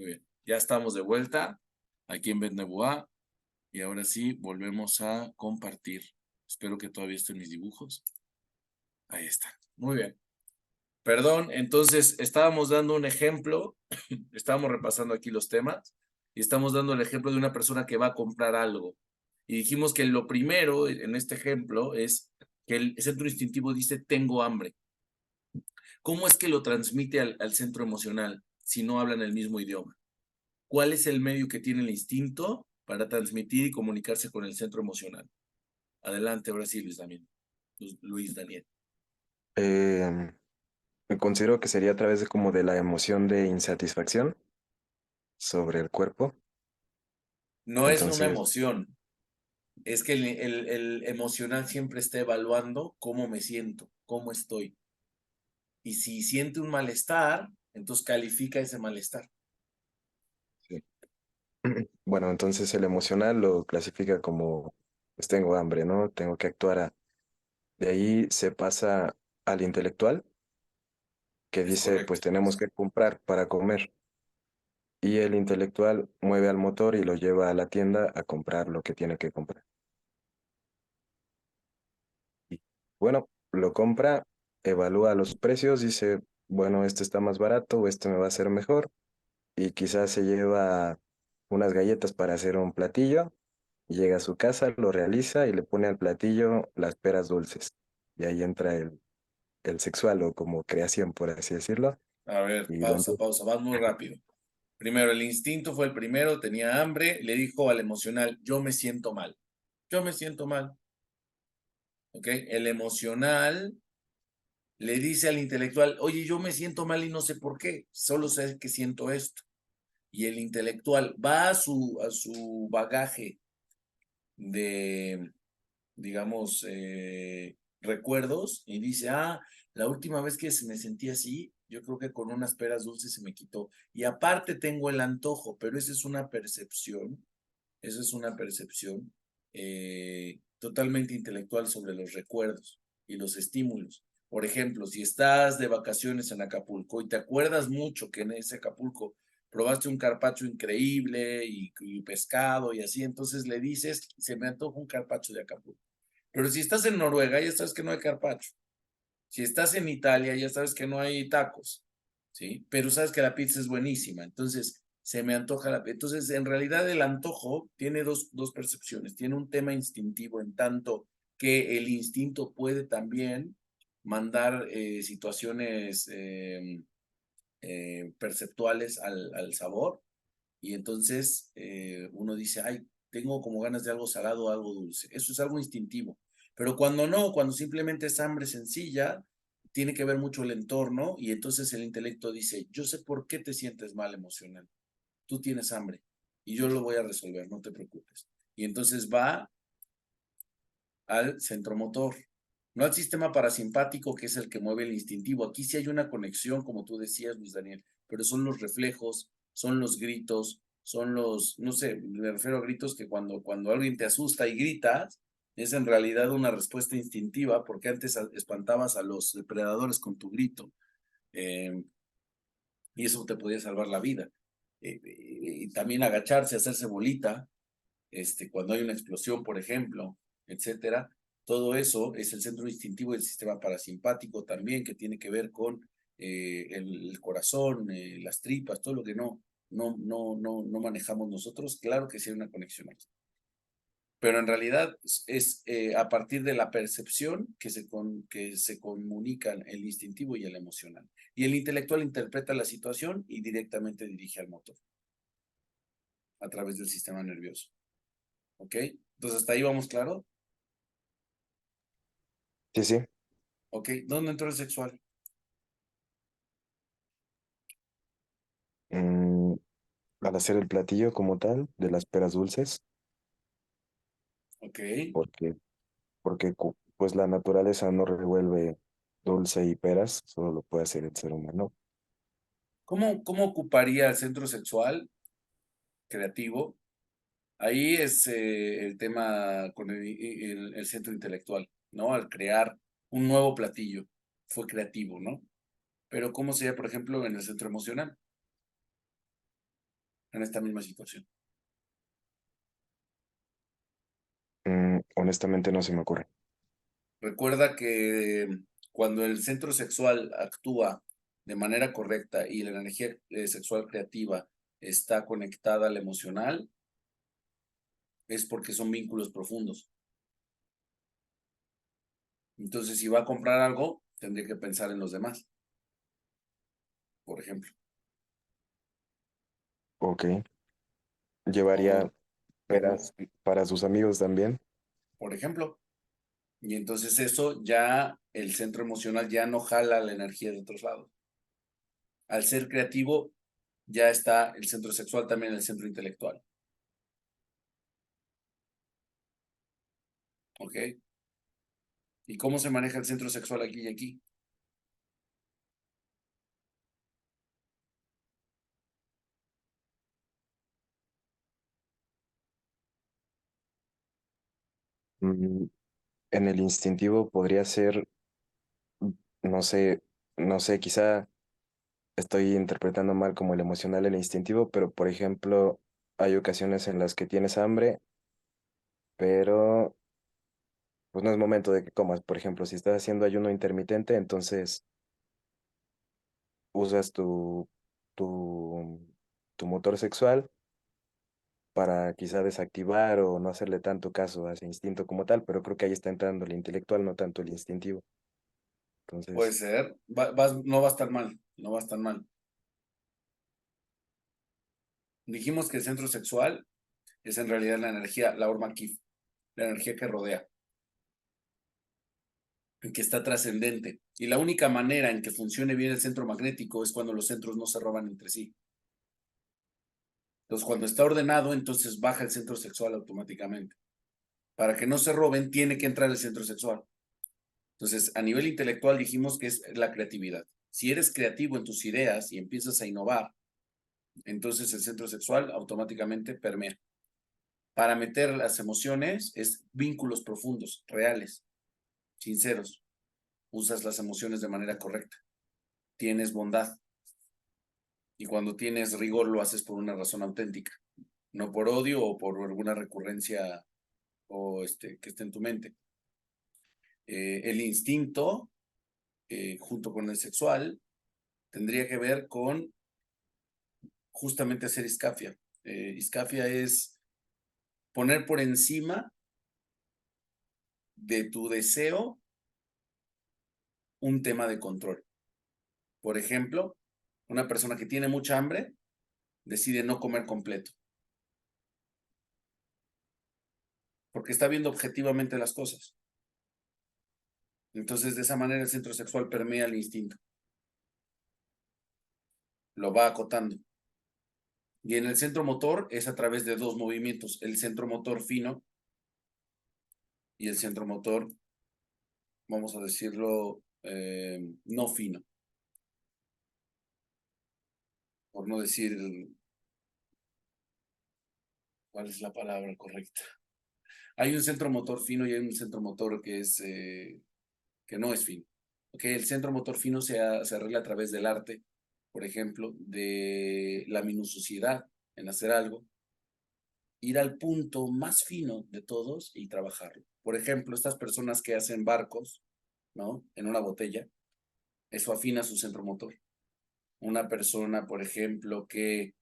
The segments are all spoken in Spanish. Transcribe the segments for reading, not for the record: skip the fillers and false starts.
Muy bien. Ya estamos de vuelta aquí en Betnebuá y ahora sí volvemos a compartir. Espero que todavía estén mis dibujos. Ahí está. Muy bien. Perdón, entonces estábamos dando un ejemplo, estábamos repasando aquí los temas y estamos dando el ejemplo de una persona que va a comprar algo. Y dijimos que lo primero en este ejemplo es que el centro instintivo dice tengo hambre. ¿Cómo es que lo transmite al centro emocional si no hablan el mismo idioma? ¿Cuál es el medio que tiene el instinto para transmitir y comunicarse con el centro emocional? Adelante, ahora sí, Luis Daniel. Luis Daniel. Eh, Me considero que sería a través de como de la emoción de insatisfacción sobre el cuerpo. No es una Entonces, emoción, es que el emocional siempre está evaluando cómo me siento, cómo estoy. Y si siente un malestar, entonces califica ese malestar. sí. Bueno, entonces el emocional lo clasifica como, pues tengo hambre, ¿no? Tengo que actuar. De ahí se pasa al intelectual, que Es dice, correcto. pues tenemos que comprar para comer. Y el intelectual mueve al motor y lo lleva a la tienda a comprar lo que tiene que comprar. Y bueno, lo compra, evalúa los precios, dice, bueno, este está más barato o este me va a ser mejor. Y quizás se lleva unas galletas para hacer un platillo, y llega a su casa, lo realiza y le pone al platillo las peras dulces. Y ahí entra el sexual o como creación, por así decirlo. A ver, Y lo pausa, empieza. pausa, vas muy rápido. Primero, el instinto fue el primero, tenía hambre, le dijo al emocional, yo me siento mal. Yo me siento mal. ¿Ok? El emocional le dice al intelectual, oye, yo me siento mal y no sé por qué, solo sé que siento esto. Y el intelectual va a su bagaje de, digamos, recuerdos y dice, la última vez que me sentí así, yo creo que con unas peras dulces se me quitó. Y aparte tengo el antojo, pero esa es una percepción totalmente intelectual sobre los recuerdos y los estímulos. Por ejemplo, si estás de vacaciones en Acapulco y te acuerdas mucho que en ese Acapulco probaste un carpaccio increíble y pescado y así, entonces le dices, se me antoja un carpaccio de Acapulco. Pero si estás en Noruega, ya sabes que no hay carpaccio. Si estás en Italia, ya sabes que no hay tacos, ¿sí? Pero sabes que la pizza es buenísima, entonces se me antoja la pizza. Entonces, en realidad el antojo tiene dos percepciones. Tiene un tema instintivo en tanto que el instinto puede también mandar situaciones perceptuales al sabor y entonces uno dice, ay, tengo como ganas de algo salado o algo dulce. Eso es algo instintivo. Pero cuando no, cuando simplemente es hambre sencilla, tiene que ver mucho el entorno y entonces el intelecto dice, yo sé por qué te sientes mal emocional. Tú tienes hambre y yo lo voy a resolver, no te preocupes. Y entonces va al centro motor, no al sistema parasimpático que es el que mueve el instintivo. Aquí sí hay una conexión, como tú decías, Luis Daniel, pero son los reflejos, son los gritos, son los, no sé, me refiero a gritos que cuando alguien te asusta y gritas, es en realidad una respuesta instintiva, porque antes espantabas a los depredadores con tu grito, eh, y eso te podía salvar la vida. Y también agacharse, hacerse bolita, cuando hay una explosión, por ejemplo, etcétera. Todo eso es el centro instintivo del sistema parasimpático también, que tiene que ver con el corazón, las tripas, todo lo que no manejamos nosotros. Claro que sí hay una conexión aquí. Pero en realidad es a partir de la percepción que se comunican el instintivo y el emocional. Y el intelectual interpreta la situación y directamente dirige al motor a través del sistema nervioso. ¿Ok? Entonces, ¿hasta ahí vamos claro? Sí, sí. Ok, ¿dónde entró el sexual? Mm, Al hacer el platillo como tal, de las peras dulces, Ok. porque, pues la naturaleza no revuelve dulce y peras, solo lo puede hacer el ser humano. ¿Cómo ocuparía el centro sexual creativo? Ahí es el tema con el centro intelectual, ¿no? Al crear un nuevo platillo. Fue creativo, ¿no? Pero ¿cómo sería, por ejemplo, en el centro emocional? en esta misma situación? Honestamente no se me ocurre. Recuerda que cuando el centro sexual actúa de manera correcta y la energía sexual creativa está conectada al emocional, es porque son vínculos profundos. Entonces, si va a comprar algo, tendría que pensar en los demás, por ejemplo. Ok. O, Llevaría peras para sus amigos también. por ejemplo. Y entonces eso ya, el centro emocional ya no jala la energía de otros lados. Al ser creativo, ya está el centro sexual, también el centro intelectual. ¿Ok? ¿Y cómo se maneja el centro sexual aquí y aquí? Mm, En el instintivo podría ser, no sé, no sé, quizá estoy interpretando mal como el emocional el instintivo, pero por ejemplo, hay ocasiones en las que tienes hambre, pero pues no es momento de que comas. Por ejemplo, si estás haciendo ayuno intermitente, entonces usas tu, tu motor sexual para quizá desactivar o no hacerle tanto caso a ese instinto como tal, pero creo que ahí está entrando el intelectual, no tanto el instintivo. Puede Entonces, ser, no va a estar mal, no va a estar mal. Dijimos que el centro sexual es en realidad la energía, la Orma Kif, la energía que rodea, que está trascendente. Y la única manera en que funcione bien el centro magnético es cuando los centros no se roban entre sí. Entonces, cuando está ordenado, entonces baja el centro sexual automáticamente. Para que no se roben, tiene que entrar el centro sexual. Entonces, a nivel intelectual dijimos que es la creatividad. Si eres creativo en tus ideas y empiezas a innovar, entonces el centro sexual automáticamente permea. Para meter las emociones es vínculos profundos, reales, sinceros. Usas las emociones de manera correcta. Tienes bondad. Y cuando tienes rigor lo haces por una razón auténtica, no por odio o por alguna recurrencia o que esté en tu mente. El instinto, junto con el sexual, tendría que ver con justamente hacer iscafia. Iscafia es poner por encima de tu deseo un tema de control. Por ejemplo, una persona que tiene mucha hambre decide no comer completo, porque está viendo objetivamente las cosas. Entonces, de esa manera el centro sexual permea el instinto, lo va acotando. Y en el centro motor es a través de dos movimientos, el centro motor fino y el centro motor, vamos a decirlo, no fino, por no decir cuál es la palabra correcta. Hay un centro motor fino y hay un centro motor que no es fino. Okay, el centro motor fino se arregla a través del arte, por ejemplo, de la minuciosidad en hacer algo, ir al punto más fino de todos y trabajarlo. Por ejemplo, estas personas que hacen barcos, ¿no? En una botella, eso afina su centro motor. Una persona, por ejemplo, que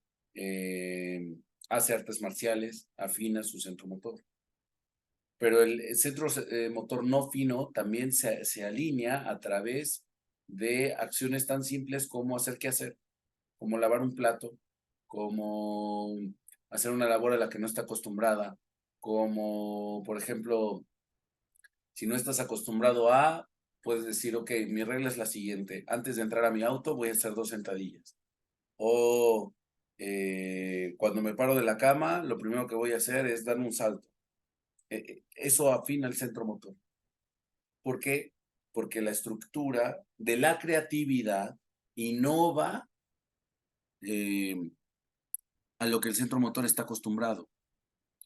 hace artes marciales, afina su centro motor. Pero el centro motor no fino también se alinea a través de acciones tan simples como hacer qué hacer, como lavar un plato, como hacer una labor a la que no está acostumbrada, como, por ejemplo, si no estás acostumbrado a, puedes decir, ok, mi regla es la siguiente, antes de entrar a mi auto voy a hacer 2 sentadillas. O cuando me paro de la cama, lo primero que voy a hacer es dar un salto. Eso afina el centro motor. ¿Por qué? Porque la estructura de la creatividad innova eh, a lo que el centro motor está acostumbrado.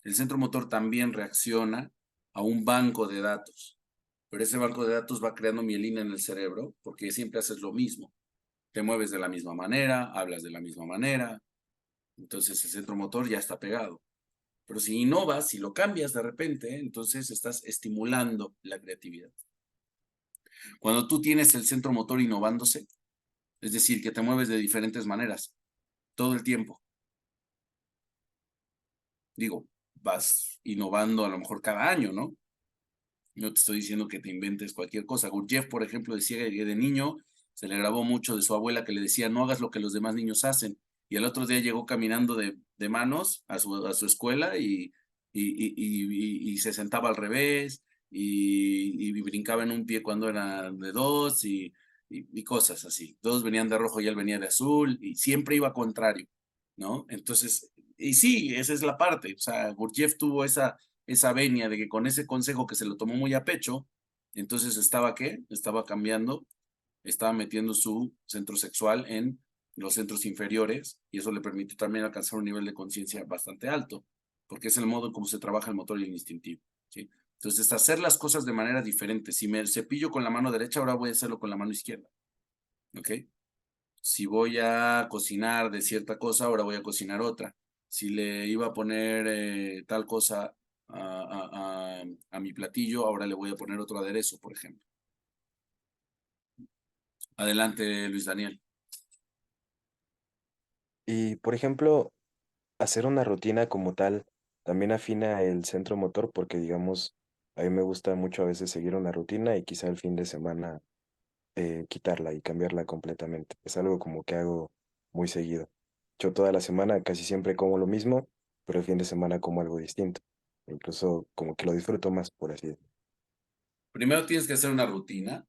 El centro motor también reacciona a un banco de datos, pero ese banco de datos va creando mielina en el cerebro porque siempre haces lo mismo. Te mueves de la misma manera, hablas de la misma manera, Entonces el centro motor ya está pegado. Pero si innovas, si lo cambias de repente, entonces estás estimulando la creatividad. Cuando tú tienes el centro motor innovándose, es decir, que te mueves de diferentes maneras todo el tiempo. Digo, vas innovando a lo mejor cada año, ¿no? No te estoy diciendo que te inventes cualquier cosa. Gurdjieff, por ejemplo, decía que de niño se le grabó mucho de su abuela que le decía, no hagas lo que los demás niños hacen. Y el otro día llegó caminando de manos a su escuela y se sentaba al revés y brincaba en un pie cuando era de dos y cosas así. Todos venían de rojo y él venía de azul y siempre iba contrario, ¿no? Entonces, y sí, esa es la parte. O sea, Gurdjieff tuvo esa venia de que con ese consejo que se lo tomó muy a pecho, entonces estaba ¿qué? Estaba cambiando, estaba metiendo su centro sexual en los centros inferiores y eso le permitió también alcanzar un nivel de conciencia bastante alto, porque es el modo en cómo se trabaja el motor y el instintivo, ¿sí? Entonces, hacer las cosas de manera diferente. Si me cepillo con la mano derecha, ahora voy a hacerlo con la mano izquierda, ¿ok? Si voy a cocinar de cierta cosa, ahora voy a cocinar otra. Si le iba a poner tal cosa a mi platillo, ahora le voy a poner otro aderezo, por ejemplo. Adelante, Luis Daniel. Y, por ejemplo, hacer una rutina como tal también afina el centro motor porque, digamos, a mí me gusta mucho a veces seguir una rutina y quizá el fin de semana quitarla y cambiarla completamente. Es algo como que hago muy seguido. Yo toda la semana casi siempre como lo mismo, pero el fin de semana como algo distinto. Incluso como que lo disfruto más, por así decirlo. Primero tienes que hacer una rutina.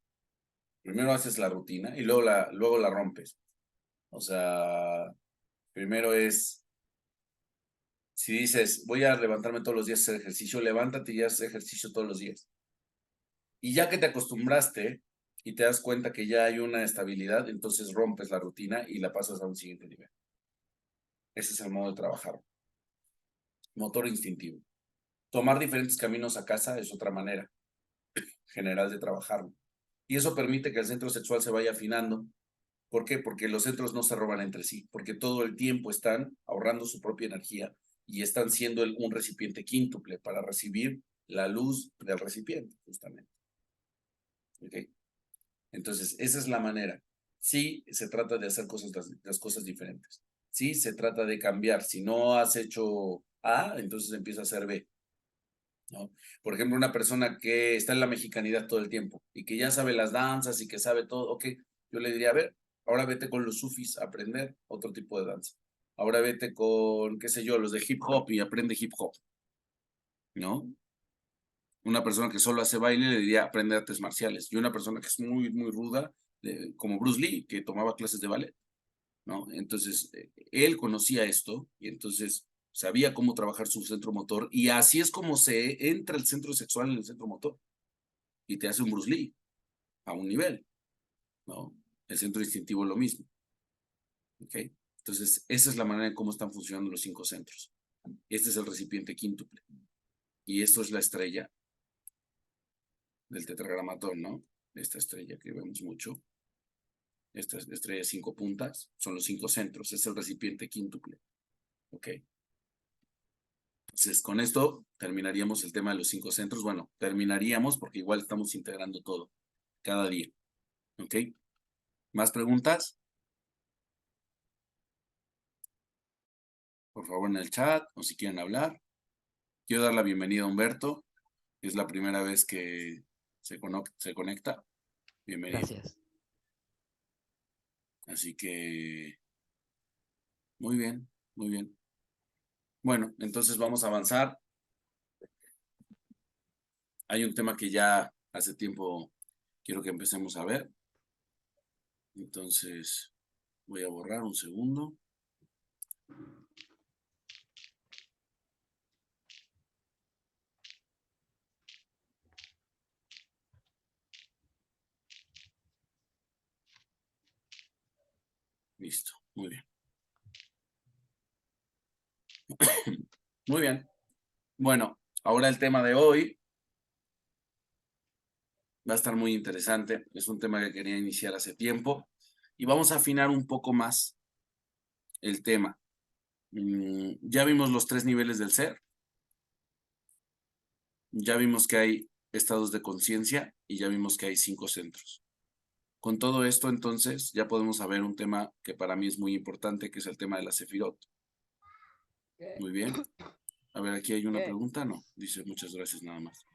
Primero haces la rutina y luego la rompes. O sea, primero es, si dices, voy a levantarme todos los días a hacer ejercicio, levántate y haz ejercicio todos los días. Y ya que te acostumbraste y te das cuenta que ya hay una estabilidad, entonces rompes la rutina y la pasas a un siguiente nivel. Ese es el modo de trabajar. Motor instintivo. Tomar diferentes caminos a casa es otra manera general de trabajarlo. Y eso permite que el centro sexual se vaya afinando. ¿Por qué? Porque los centros no se roban entre sí, porque todo el tiempo están ahorrando su propia energía y están siendo un recipiente quíntuple para recibir la luz del recipiente, justamente. ¿Ok? Entonces, esa es la manera. Sí, se trata de hacer las cosas diferentes. Sí, se trata de cambiar. Si no has hecho A, entonces empieza a hacer B, ¿no? Por ejemplo, una persona que está en la mexicanidad todo el tiempo y que ya sabe las danzas y que sabe todo, ok, yo le diría, a ver, ahora vete con los sufis a aprender otro tipo de danza. Ahora vete con, qué sé yo, los de hip hop y aprende hip hop, ¿no? Una persona que solo hace baile le diría aprende artes marciales. Y una persona que es muy, muy ruda, como Bruce Lee, que tomaba clases de ballet, ¿no? Entonces, él conocía esto y entonces sabía cómo trabajar su centro motor y así es como se entra el centro sexual en el centro motor y te hace un Bruce Lee a un nivel, ¿no? El centro instintivo es lo mismo, ¿ok? Entonces, esa es la manera en cómo están funcionando los 5 centros. Este es el recipiente quíntuple y esto es la estrella del tetragramatón, ¿no? Esta estrella que vemos mucho. Esta estrella de 5 puntas son los 5 centros, es el recipiente quíntuple, ¿ok? Entonces, con esto terminaríamos el tema de los 5 centros. Bueno, terminaríamos porque igual estamos integrando todo cada día. ¿Ok? ¿Más preguntas? Por favor, en el chat o si quieren hablar. Quiero dar la bienvenida a Humberto. Es la primera vez que se conecta. Bienvenido. Gracias. Así que, muy bien, muy bien. Bueno, entonces vamos a avanzar. Hay un tema que ya hace tiempo quiero que empecemos a ver. Entonces, voy a borrar un segundo. Listo, muy bien. Muy bien. Bueno, ahora el tema de hoy va a estar muy interesante. Es un tema que quería iniciar hace tiempo y vamos a afinar un poco más el tema. Ya vimos los 3 niveles del ser. Ya vimos que hay estados de conciencia y ya vimos que hay 5 centros. Con todo esto, entonces, ya podemos saber un tema que para mí es muy importante, que es el tema de la Sefirot. Muy bien. A ver, aquí hay una pregunta. No, dice muchas gracias nada más.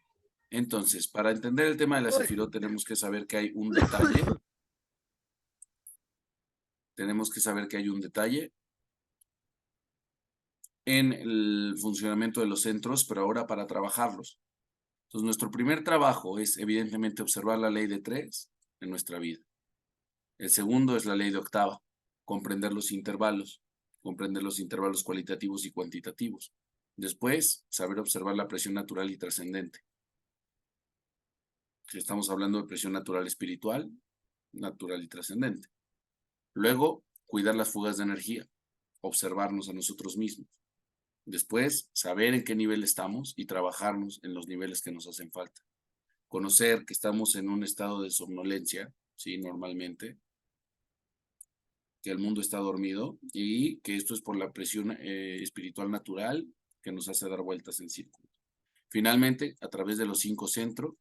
Entonces, para entender el tema de la Sefirot, tenemos que saber que hay un detalle. Tenemos que saber que hay un detalle en el funcionamiento de los centros, pero ahora para trabajarlos. Entonces, nuestro primer trabajo es, evidentemente, observar la ley de 3 en nuestra vida. El segundo es la ley de octava, comprender los intervalos cualitativos y cuantitativos. Después, saber observar la presión natural y trascendente. Si estamos hablando de presión natural espiritual, natural y trascendente. Luego, cuidar las fugas de energía, observarnos a nosotros mismos. Después, saber en qué nivel estamos y trabajarnos en los niveles que nos hacen falta. Conocer que estamos en un estado de somnolencia, ¿sí? Normalmente, que el mundo está dormido y que esto es por la presión espiritual natural que nos hace dar vueltas en círculo. Finalmente, a través de los 5 centros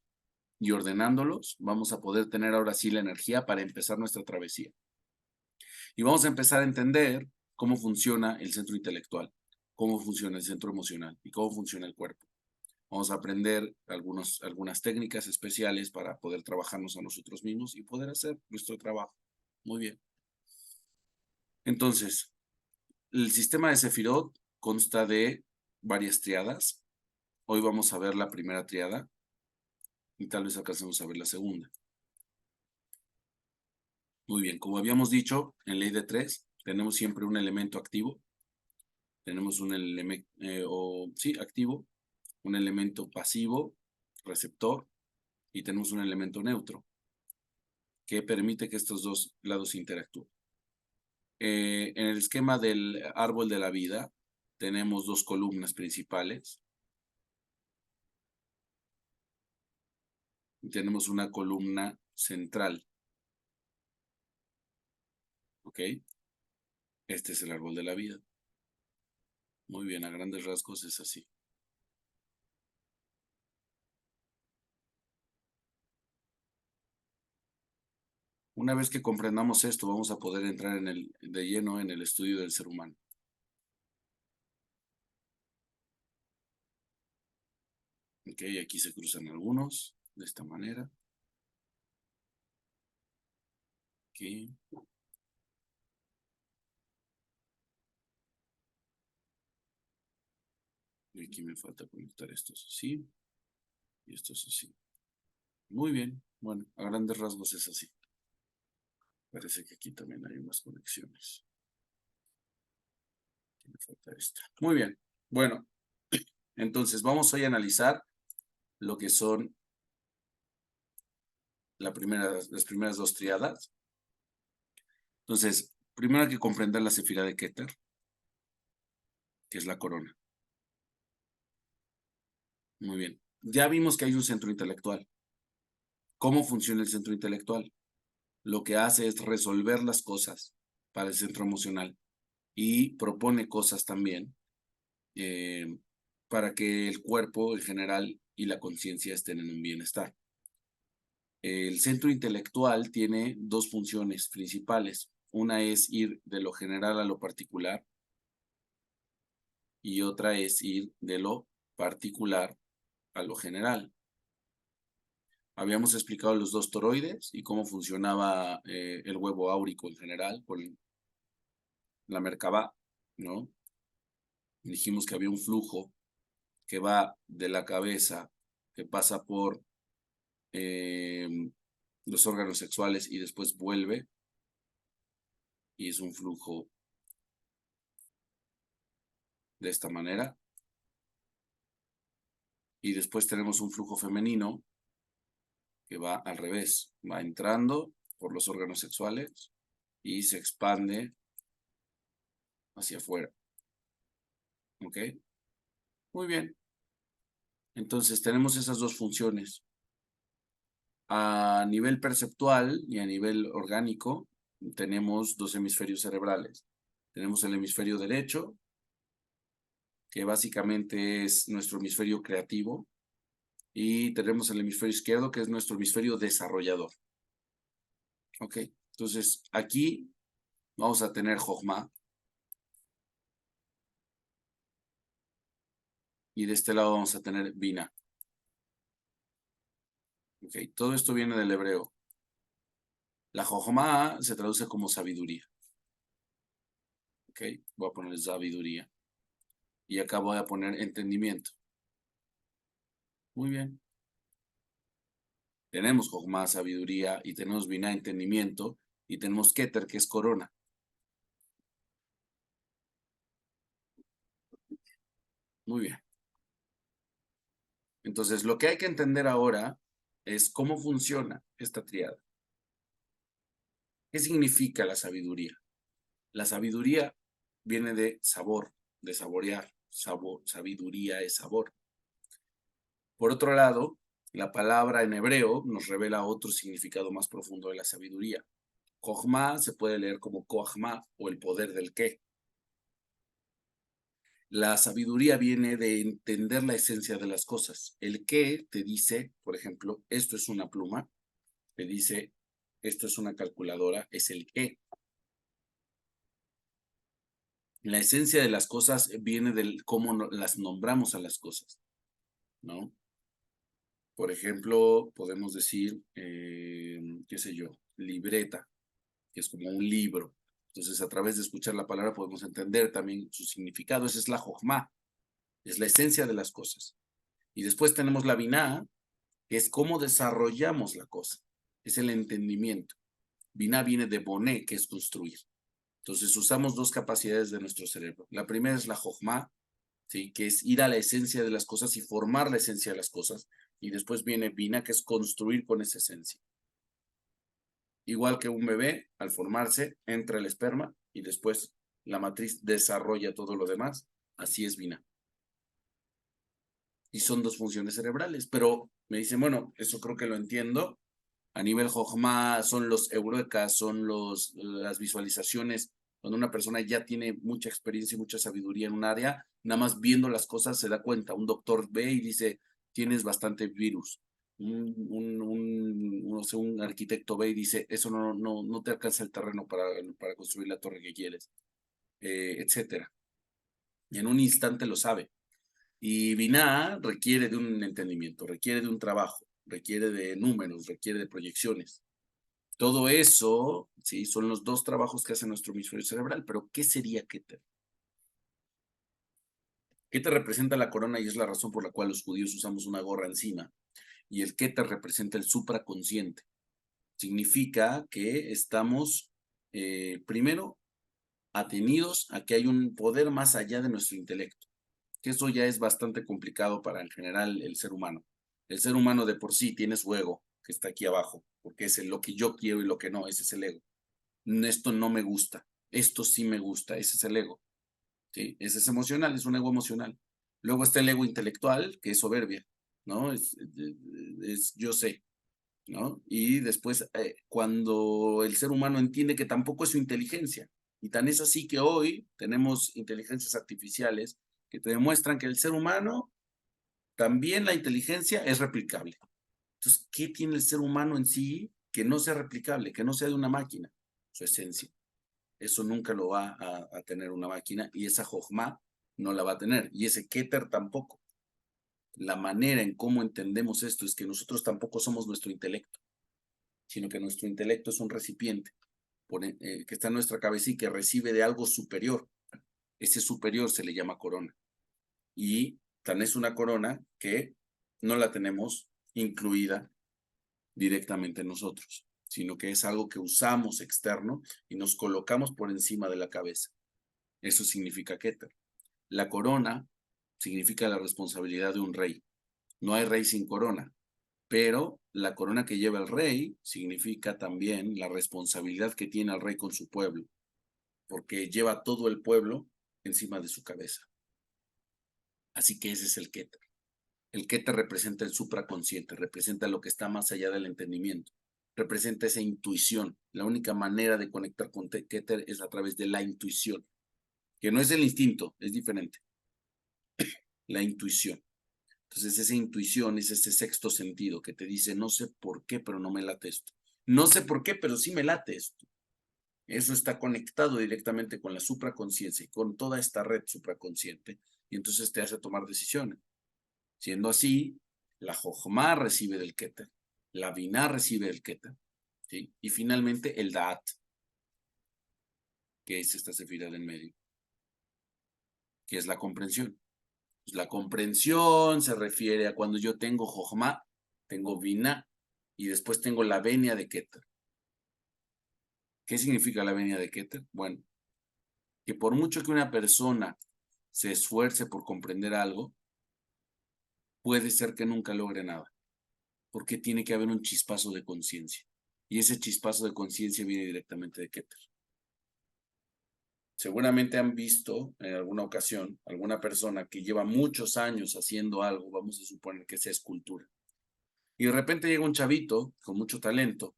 y ordenándolos, vamos a poder tener ahora sí la energía para empezar nuestra travesía. Y vamos a empezar a entender cómo funciona el centro intelectual, cómo funciona el centro emocional y cómo funciona el cuerpo. Vamos a aprender algunas técnicas especiales para poder trabajarnos a nosotros mismos y poder hacer nuestro trabajo. Muy bien. Entonces, el sistema de Sefirot consta de varias triadas. Hoy vamos a ver la primera triada y tal vez alcancemos a ver la segunda. Muy bien, como habíamos dicho, en ley de 3 tenemos siempre un elemento activo. Tenemos un elemento, activo, un elemento pasivo, receptor, y tenemos un elemento neutro, que permite que estos dos lados interactúen. En el esquema del árbol de la vida, tenemos 2 columnas principales. Y tenemos una columna central. ¿Ok? Este es el árbol de la vida. Muy bien, a grandes rasgos es así. Una vez que comprendamos esto, vamos a poder entrar de lleno en el estudio del ser humano. Ok, aquí se cruzan algunos, de esta manera. Aquí. Y aquí me falta conectar estos así. Y estos así. Muy bien. Bueno, a grandes rasgos es así. Parece que aquí también hay unas conexiones. Aquí me falta esta. Muy bien. Bueno, entonces vamos hoy a analizar lo que son las primeras 2 triadas. Entonces, primero hay que comprender la Sefirá de Keter, que es la corona. Muy bien. Ya vimos que hay un centro intelectual. ¿Cómo funciona el centro intelectual? Lo que hace es resolver las cosas para el centro emocional y propone cosas también para que el cuerpo en general y la conciencia estén en un bienestar. El centro intelectual tiene 2 funciones principales. Una es ir de lo general a lo particular y otra es ir de lo particular a lo general. Habíamos explicado los 2 toroides y cómo funcionaba el huevo áurico en general con la Merkabah, ¿no? Dijimos que había un flujo que va de la cabeza, que pasa por los órganos sexuales y después vuelve, y es un flujo de esta manera. Y después tenemos un flujo femenino que va al revés, va entrando por los órganos sexuales y se expande hacia afuera. ¿Ok? Muy bien. Entonces tenemos esas 2 funciones. A nivel perceptual y a nivel orgánico, tenemos 2 hemisferios cerebrales. Tenemos el hemisferio derecho que básicamente es nuestro hemisferio creativo, y tenemos el hemisferio izquierdo, que es nuestro hemisferio desarrollador. Ok, entonces aquí vamos a tener Jochma, y de este lado vamos a tener Bina. Ok, todo esto viene del hebreo. La Jochma se traduce como sabiduría. Ok, voy a poner sabiduría. Y acá voy a poner entendimiento. Muy bien. Tenemos Jochma, sabiduría, y tenemos Bina, entendimiento, y tenemos Keter, que es corona. Muy bien. Entonces, lo que hay que entender ahora es cómo funciona esta triada. ¿Qué significa la sabiduría? La sabiduría viene de sabor, de saborear. Sabiduría es sabor. Por otro lado, la palabra en hebreo nos revela otro significado más profundo de la sabiduría. Jochma se puede leer como Koachma o el poder del qué. La sabiduría viene de entender la esencia de las cosas. El qué te dice, por ejemplo, esto es una pluma, te dice, esto es una calculadora, es el qué. La esencia de las cosas viene del cómo las nombramos a las cosas, ¿no? Por ejemplo, podemos decir, qué sé yo, libreta, que es como un libro. Entonces, a través de escuchar la palabra podemos entender también su significado. Esa es la jochma, es la esencia de las cosas. Y después tenemos la biná, que es cómo desarrollamos la cosa. Es el entendimiento. Biná viene de boné, que es construir. Entonces, usamos dos capacidades de nuestro cerebro. La primera es la jochma, ¿sí? Que es ir a la esencia de las cosas y formar la esencia de las cosas. Y después viene Bina, que es construir con esa esencia. Igual que un bebé, al formarse, entra el esperma y después la matriz desarrolla todo lo demás. Así es Bina. Y son dos funciones cerebrales. Pero me dicen, bueno, eso creo que lo entiendo. A nivel Jochma son los eureka, son las visualizaciones. Cuando una persona ya tiene mucha experiencia y mucha sabiduría en un área, nada más viendo las cosas se da cuenta. Un doctor ve y dice, tienes bastante virus. No sé, un arquitecto ve y dice, eso no te alcanza el terreno para construir la torre que quieres, etcétera. Y en un instante lo sabe. Y Binah requiere de un entendimiento, requiere de un trabajo, requiere de números, requiere de proyecciones. Todo eso, sí, son los dos trabajos que hace nuestro hemisferio cerebral. Pero, ¿qué sería Keter? Keter representa la corona y es la razón por la cual los judíos usamos una gorra encima. Y el Keter representa el supraconsciente. Significa que estamos, primero, atenidos a que hay un poder más allá de nuestro intelecto. Que eso ya es bastante complicado para en general el ser humano. El ser humano de por sí tiene su ego, que está aquí abajo, porque es lo que yo quiero y lo que no, ese es el ego. Esto no me gusta, esto sí me gusta, ese es el ego. ¿Sí? Ese es emocional, es un ego emocional. Luego está el ego intelectual, que es soberbia, ¿no? Es yo sé, ¿no? Y después, cuando el ser humano entiende que tampoco es su inteligencia, y tan es así que hoy tenemos inteligencias artificiales que te demuestran que el ser humano, también la inteligencia es replicable. Entonces, ¿qué tiene el ser humano en sí que no sea replicable, que no sea de una máquina? Su esencia. Eso nunca lo va a tener una máquina, y esa Jochma no la va a tener, y ese Keter tampoco. La manera en cómo entendemos esto es que nosotros tampoco somos nuestro intelecto, sino que nuestro intelecto es un recipiente que está en nuestra cabeza y que recibe de algo superior. Ese superior se le llama corona. Y tan es una corona que no la tenemos incluida directamente en nosotros, sino que es algo que usamos externo y nos colocamos por encima de la cabeza. Eso significa Keter. La corona significa la responsabilidad de un rey. No hay rey sin corona, pero la corona que lleva el rey significa también la responsabilidad que tiene el rey con su pueblo, porque lleva todo el pueblo encima de su cabeza. Así que ese es el Keter. El Keter representa el supraconsciente, representa lo que está más allá del entendimiento, representa esa intuición. La única manera de conectar con Keter es a través de la intuición, que no es el instinto, es diferente. la intuición. Entonces esa intuición es ese sexto sentido que te dice, no sé por qué, pero no me late esto. No sé por qué, pero sí me late esto. Eso está conectado directamente con la supraconsciencia y con toda esta red supraconsciente, y entonces te hace tomar decisiones. Siendo así, la Jochma recibe del Keter, la Binah recibe del Keter, ¿sí? Y finalmente el Da'at, que es esta sefira del medio, que es la comprensión. Pues la comprensión se refiere a cuando yo tengo Jochma, tengo Binah, y después tengo la venia de Keter. ¿Qué significa la venia de Keter? Bueno, que por mucho que una persona se esfuerce por comprender algo, puede ser que nunca logre nada, porque tiene que haber un chispazo de conciencia. Y ese chispazo de conciencia viene directamente de Keter. Seguramente han visto en alguna ocasión alguna persona que lleva muchos años haciendo algo, vamos a suponer que sea escultura, y de repente llega un chavito con mucho talento,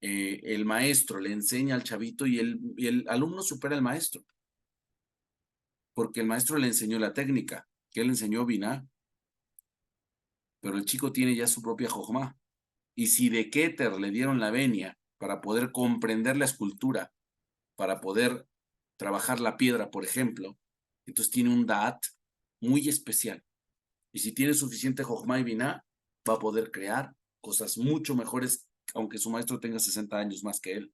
el maestro le enseña al chavito y el alumno supera al maestro, porque el maestro le enseñó la técnica, que él enseñó Binah, pero el chico tiene ya su propia Jochma. Y si de Keter le dieron la venia para poder comprender la escultura, para poder trabajar la piedra, por ejemplo, entonces tiene un Da'at muy especial. Y si tiene suficiente Jochma y Binah, va a poder crear cosas mucho mejores, aunque su maestro tenga 60 años más que él.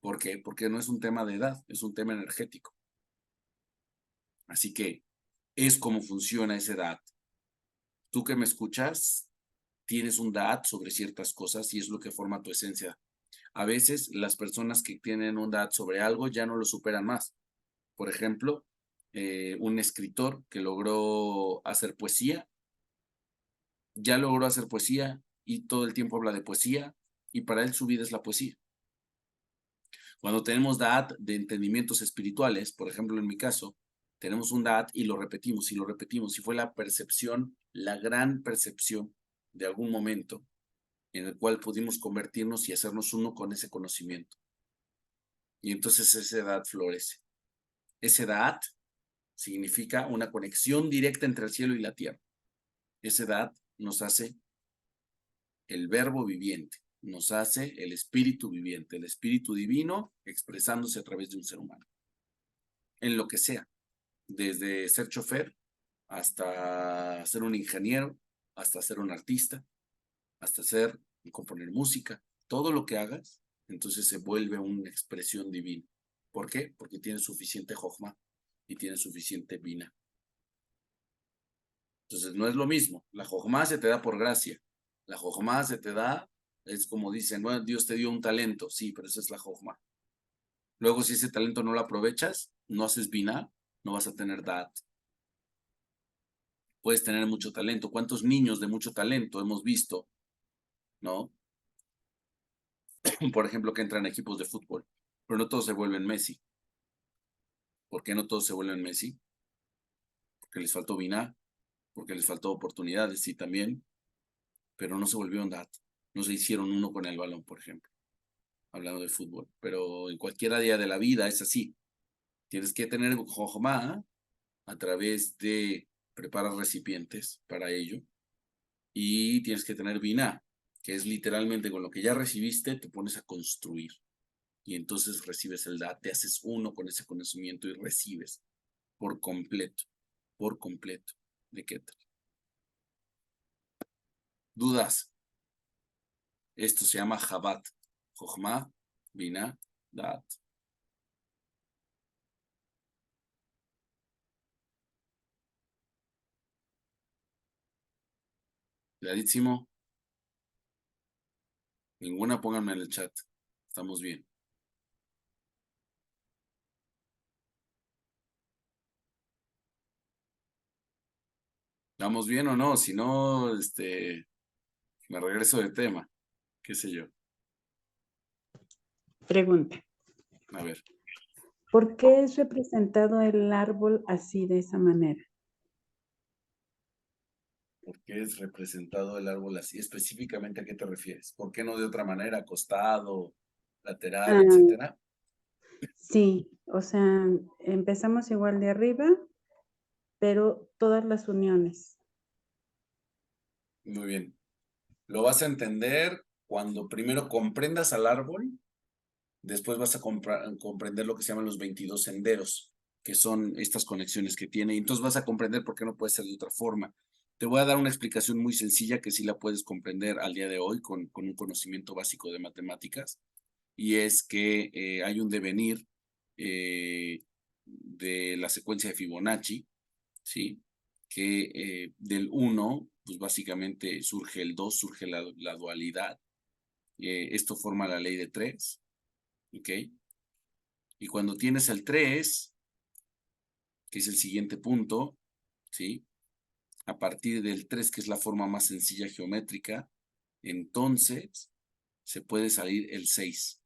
¿Por qué? Porque no es un tema de edad, es un tema energético. Así que es como funciona ese Da'at. Tú que me escuchas, tienes un Da'at sobre ciertas cosas y es lo que forma tu esencia. A veces las personas que tienen un Da'at sobre algo ya no lo superan más. Por ejemplo, un escritor que logró hacer poesía, ya logró hacer poesía y todo el tiempo habla de poesía y para él su vida es la poesía. Cuando tenemos Da'at de entendimientos espirituales, por ejemplo en mi caso, tenemos un Da'at y lo repetimos y lo repetimos y fue la percepción, la gran percepción de algún momento en el cual pudimos convertirnos y hacernos uno con ese conocimiento. Y entonces esa edad florece. Esa edad significa una conexión directa entre el cielo y la tierra. Esa edad nos hace el verbo viviente, nos hace el espíritu viviente, el espíritu divino expresándose a través de un ser humano. En lo que sea, desde ser chofer hasta ser un ingeniero, hasta ser un artista, hasta ser componer música, todo lo que hagas, entonces se vuelve una expresión divina. ¿Por qué? Porque tiene suficiente Jochma y tiene suficiente Bina. Entonces no es lo mismo. La Jochma se te da por gracia. La Jochma se te da, es como dicen, bueno, Dios te dio un talento. Sí, pero esa es la Jochma. Luego, si ese talento no lo aprovechas, no haces Bina, no vas a tener Dat. Puedes tener mucho talento. ¿Cuántos niños de mucho talento hemos visto, no? Por ejemplo, que entran a equipos de fútbol, pero no todos se vuelven Messi. ¿Por qué no todos se vuelven Messi? Porque les faltó Bina, porque les faltó oportunidades, sí, también, pero no se volvieron Dat. No se hicieron uno con el balón, por ejemplo, hablando de fútbol. Pero en cualquier área de la vida es así. Tienes que tener Jochma a través de preparar recipientes para ello y tienes que tener Bina, que es literalmente con lo que ya recibiste, te pones a construir. Y entonces recibes el DAT, te haces uno con ese conocimiento y recibes por completo de Keter. ¿Dudas? Esto se llama Jabat, Jochma, Bina, Dat. Clarísimo. Ninguna, pónganme en el chat. Estamos bien. ¿Estamos bien o no? Si no, me regreso de tema. ¿Qué sé yo? Pregunta. A ver. ¿Por qué es representado el árbol así, de esa manera? ¿Por qué es representado el árbol así? Específicamente, ¿a qué te refieres? ¿Por qué no de otra manera? Acostado, lateral, etcétera. Sí, o sea, empezamos igual de arriba pero todas las uniones. Muy bien. Lo vas a entender cuando primero comprendas al árbol, después vas a comprender lo que se llaman los 22 senderos, que son estas conexiones que tiene, y entonces vas a comprender por qué no puede ser de otra forma. Te voy a dar una explicación muy sencilla que sí la puedes comprender al día de hoy con un conocimiento básico de matemáticas, y es que hay un devenir de la secuencia de Fibonacci, ¿sí? Que del 1, pues básicamente surge el 2, surge la dualidad. Esto forma la ley de 3, ¿ok? Y cuando tienes el 3, que es el siguiente punto, ¿sí? A partir del 3, que es la forma más sencilla geométrica, entonces se puede salir el 6,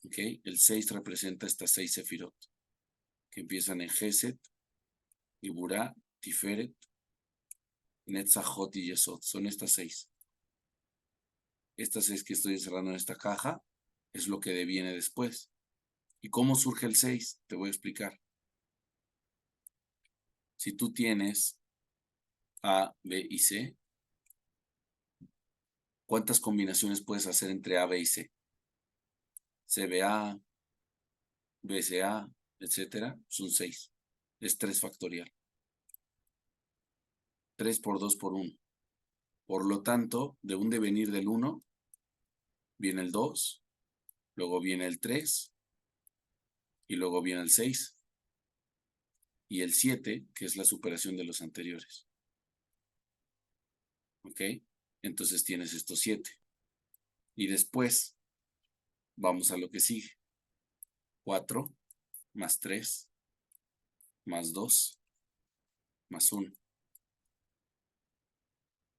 ¿ok? El 6 representa estas 6 sefirot, que empiezan en Geset, Iburá, Tiferet, Netzachot y Yesod. Son estas 6. Estas 6 que estoy encerrando en esta caja es lo que deviene después. ¿Y cómo surge el 6? Te voy a explicar. Si tú tienes A, B y C, ¿cuántas combinaciones puedes hacer entre A, B y C? CBA, BCA, etcétera, son 6. Es 3 factorial. 3 por 2 por 1. Por lo tanto, de un devenir del 1, viene el 2, luego viene el 3, y luego viene el 6, y el 7, que es la superación de los anteriores. ¿Ok? Entonces tienes estos 7. Y después, vamos a lo que sigue. 4 más 3 más 2 más 1,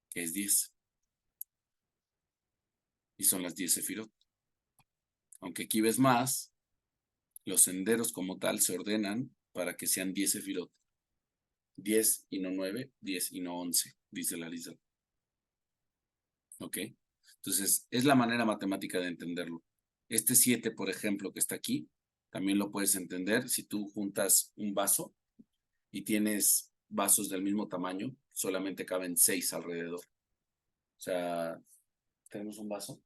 que es 10. Y son las 10 sefirot. Aunque aquí ves más, los senderos como tal se ordenan para que sean 10 sefirot. 10 y no 9, 10 y no 11, dice la lista. ¿Ok? Entonces, es la manera matemática de entenderlo. Este 7, por ejemplo, que está aquí, también lo puedes entender si tú juntas un vaso y tienes vasos del mismo tamaño, solamente caben 6 alrededor. O sea, tenemos un vaso.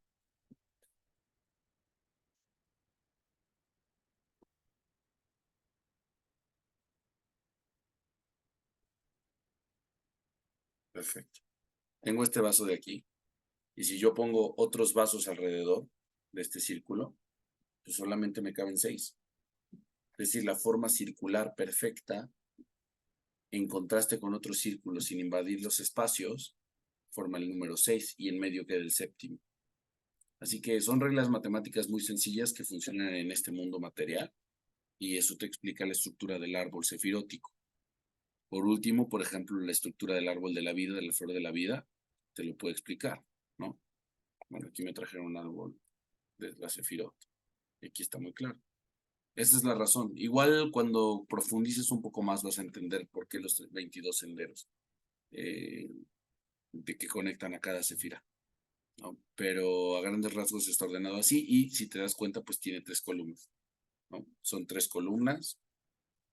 Perfecto. Tengo este vaso de aquí. Y si yo pongo otros vasos alrededor de este círculo, pues solamente me caben 6. Es decir, la forma circular perfecta, en contraste con otros círculos sin invadir los espacios, forma el número 6 y en medio queda el séptimo. Así que son reglas matemáticas muy sencillas que funcionan en este mundo material, y eso te explica la estructura del árbol sefirótico. Por último, por ejemplo, la estructura del árbol de la vida, de la flor de la vida, te lo puedo explicar, ¿no? Bueno, aquí me trajeron un árbol de la sefirot. Y aquí está muy claro. Esa es la razón. Igual cuando profundices un poco más vas a entender por qué los 22 senderos de que conectan a cada sefira, ¿no? Pero a grandes rasgos está ordenado así, y si te das cuenta, pues tiene 3 columnas, ¿no? Son 3 columnas,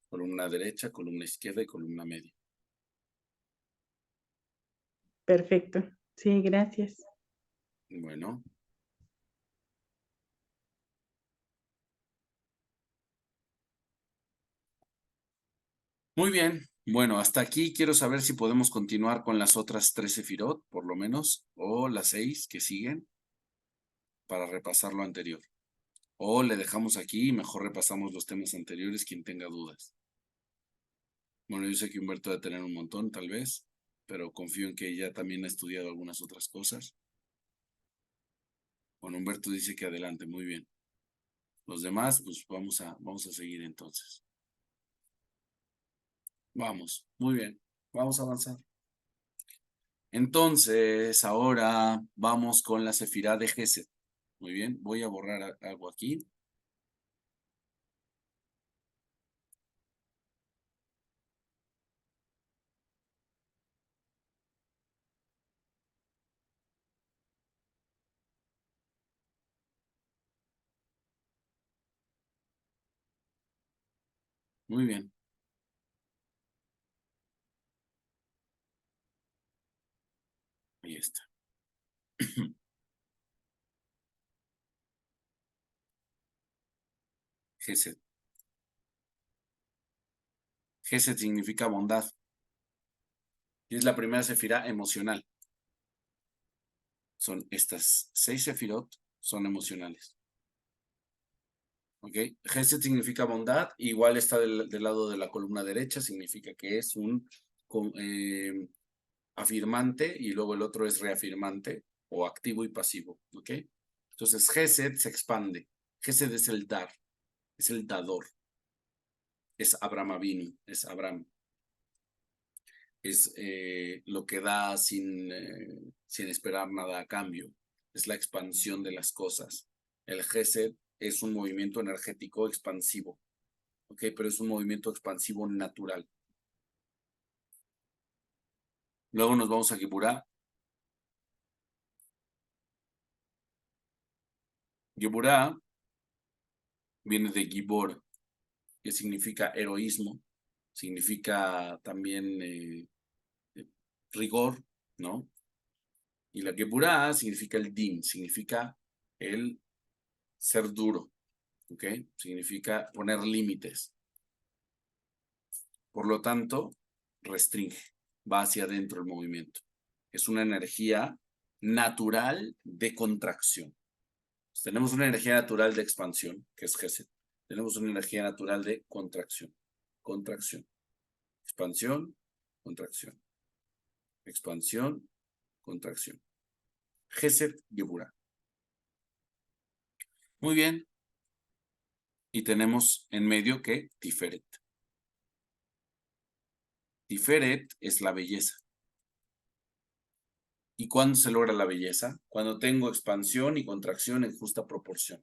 columna derecha, columna izquierda y columna media. Perfecto. Sí, gracias. Bueno, muy bien. Bueno, hasta aquí quiero saber si podemos continuar con las otras 3 sefirot, por lo menos, o las 6 que siguen, para repasar lo anterior. O le dejamos aquí y mejor repasamos los temas anteriores, quien tenga dudas. Bueno, yo sé que Humberto debe tener un montón, tal vez, pero confío en que ya también ha estudiado algunas otras cosas. Bueno, Humberto dice que adelante, muy bien. Los demás, pues vamos a seguir entonces. Vamos, muy bien, vamos a avanzar. Entonces, ahora vamos con la sefirá de Geset. Muy bien, voy a borrar algo aquí. Muy bien. está. Gesed. Gesed significa bondad. Y es la primera sefirá emocional. Son estas 6 sefirot, son emocionales. ¿Ok? Gesed significa bondad, igual está del lado de la columna derecha, significa que es un afirmante y luego el otro es reafirmante o activo y pasivo. ¿Ok? Entonces Gesed se expande. Gesed es el dar, es el dador. Es Abraham Avinu, es Abraham. Es lo que da sin esperar nada a cambio. Es la expansión de las cosas. El Gesed es un movimiento energético expansivo, ¿ok? Pero es un movimiento expansivo natural. Luego nos vamos a Geburá. Geburá viene de Gibor, que significa heroísmo, significa también rigor, ¿no? Y la Geburá significa el din, significa el ser duro, ¿ok? Significa poner límites. Por lo tanto, restringe, va hacia adentro el movimiento. Es una energía natural de contracción. Pues tenemos una energía natural de expansión, que es Gesed. Tenemos una energía natural de contracción. Contracción. Expansión, contracción. Expansión, contracción. Gesed, Geburá. Muy bien. Y tenemos en medio que Tiferet. Tiferet es la belleza. ¿Y cuándo se logra la belleza? Cuando tengo expansión y contracción en justa proporción.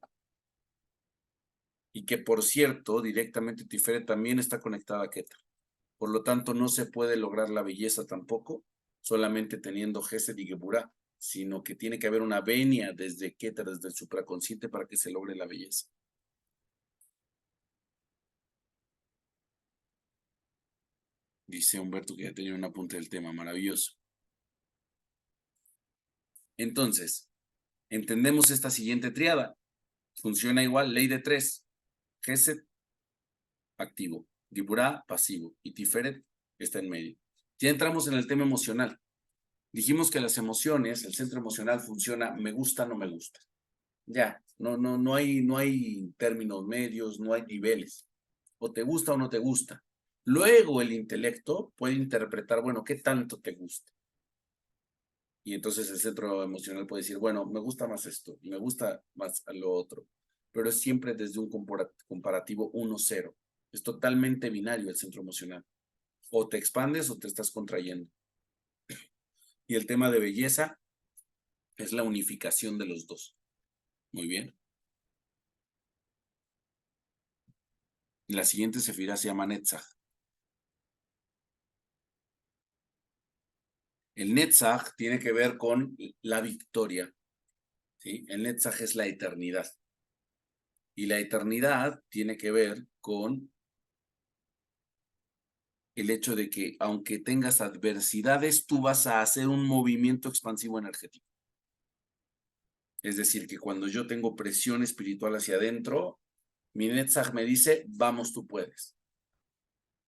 Y que, por cierto, directamente Tiferet también está conectada a Keter. Por lo tanto, no se puede lograr la belleza tampoco solamente teniendo Gesed y Geburá, sino que tiene que haber una venia desde Keter, desde el supraconsciente, para que se logre la belleza. Dice Humberto que ya tenía un apunte del tema, maravilloso. Entonces, entendemos esta siguiente triada. Funciona igual, ley de 3. Gesed, activo. Geburá, pasivo. Y Tiferet está en medio. Ya entramos en el tema emocional. Dijimos que las emociones, el centro emocional funciona me gusta, no me gusta. Ya, no hay términos medios, no hay niveles. O te gusta o no te gusta. Luego el intelecto puede interpretar, bueno, ¿qué tanto te gusta? Y entonces el centro emocional puede decir, bueno, me gusta más esto y me gusta más lo otro. Pero es siempre desde un comparativo 1-0. Es totalmente binario el centro emocional. O te expandes o te estás contrayendo. Y el tema de belleza es la unificación de los dos. Muy bien. La siguiente sefirá se llama Netzach. El Netzach tiene que ver con la victoria. ¿Sí? El Netzach es la eternidad. Y la eternidad tiene que ver con el hecho de que aunque tengas adversidades, tú vas a hacer un movimiento expansivo energético. Es decir, que cuando yo tengo presión espiritual hacia adentro, mi Netzach me dice, vamos, tú puedes.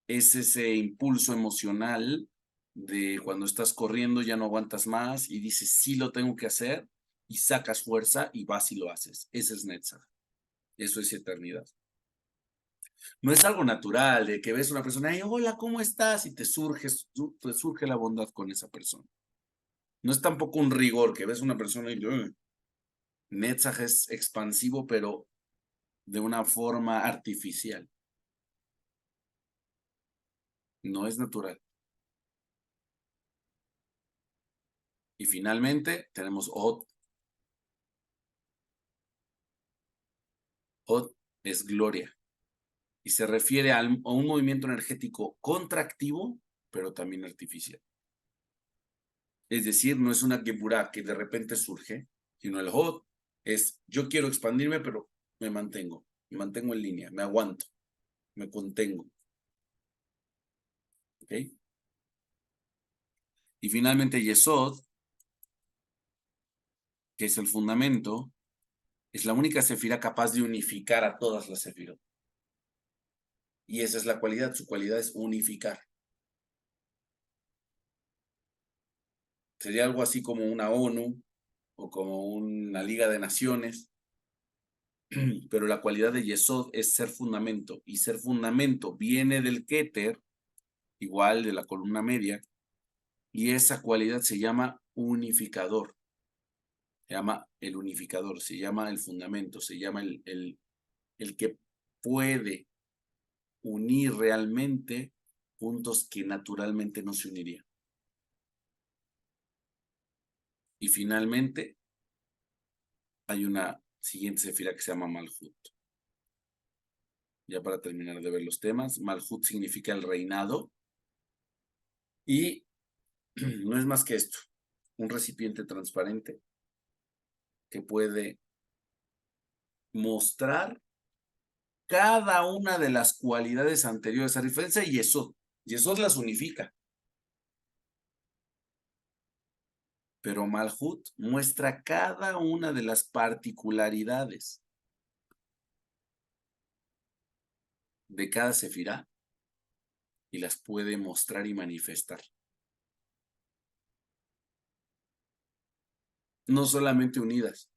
Es ese impulso emocional de cuando estás corriendo, ya no aguantas más y dices, sí lo tengo que hacer, y sacas fuerza y vas y lo haces. Ese es Netzach. Eso es eternidad. No es algo natural de que ves a una persona y hola, ¿cómo estás? Y te surge la bondad con esa persona. No es tampoco un rigor que ves a una persona y Netzach es expansivo, pero de una forma artificial. No es natural. Y finalmente tenemos Od. Od es gloria. Y se refiere a un movimiento energético contractivo, pero también artificial. Es decir, no es una Geburá que de repente surge, sino el Hod es yo quiero expandirme, pero me mantengo en línea, me aguanto, me contengo. ¿Ok? Y finalmente Yesod que es el fundamento, es la única sefirá capaz de unificar a todas las sefirot. Y esa es la cualidad, su cualidad es unificar. Sería algo así como una ONU o como una Liga de Naciones, pero la cualidad de Yesod es ser fundamento, y ser fundamento viene del Keter, igual de la columna media, y esa cualidad se llama unificador, se llama el unificador, se llama el fundamento, se llama el que puede unir realmente puntos que naturalmente no se unirían. Y finalmente, hay una siguiente sefira que se llama Malhut. Ya para terminar de ver los temas, Malhut significa el reinado y no es más que esto, un recipiente transparente que puede mostrar cada una de las cualidades anteriores, a diferencia de Yesod. Yesod las unifica. Pero Malhut muestra cada una de las particularidades de cada sefirá y las puede mostrar y manifestar. No solamente unidas,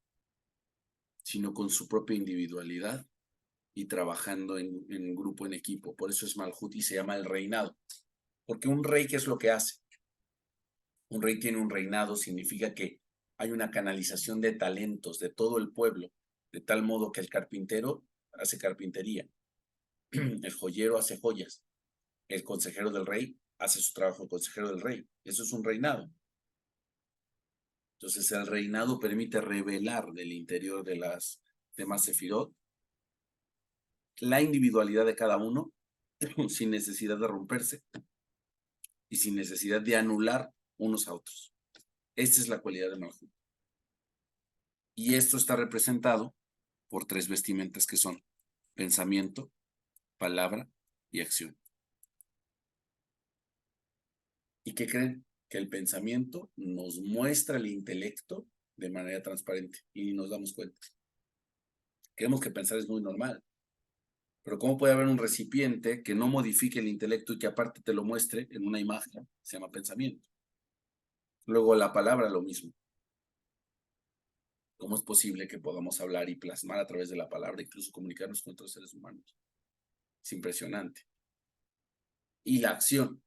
sino con su propia individualidad y trabajando en grupo, en equipo. Por eso es Malhut y se llama el reinado. Porque un rey, ¿qué es lo que hace? Un rey tiene un reinado, significa que hay una canalización de talentos de todo el pueblo, de tal modo que el carpintero hace carpintería, el joyero hace joyas, el consejero del rey hace su trabajo, el consejero del rey. Eso es un reinado. Entonces el reinado permite revelar del interior de las demás sefirot la individualidad de cada uno sin necesidad de romperse y sin necesidad de anular unos a otros. Esta es la cualidad de Malhut. Y esto está representado por 3 vestimentas que son pensamiento, palabra y acción. ¿Y qué creen? Que el pensamiento nos muestra el intelecto de manera transparente y nos damos cuenta. Creemos que pensar es muy normal, pero ¿cómo puede haber un recipiente que no modifique el intelecto y que aparte te lo muestre en una imagen? Se llama pensamiento. Luego la palabra, lo mismo. ¿Cómo es posible que podamos hablar y plasmar a través de la palabra, incluso comunicarnos con otros seres humanos? Es impresionante. Y la acción.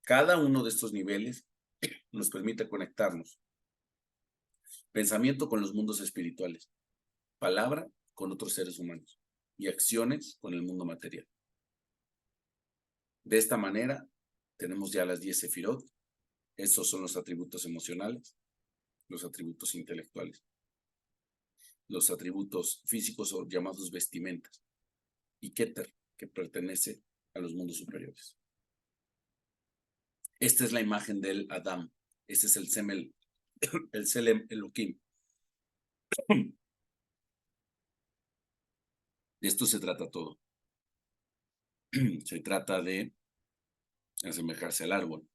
Cada uno de estos niveles nos permite conectarnos. Pensamiento con los mundos espirituales. Palabra con otros seres humanos. Y acciones con el mundo material. De esta manera, tenemos ya las 10 sefirot. Estos son los atributos emocionales, los atributos intelectuales, los atributos físicos o llamados vestimentas. Y Keter, que pertenece a los mundos superiores. Esta es la imagen del Adam. Este es el Semel, el Selem Elohim. De esto se trata todo. Se trata de asemejarse al árbol.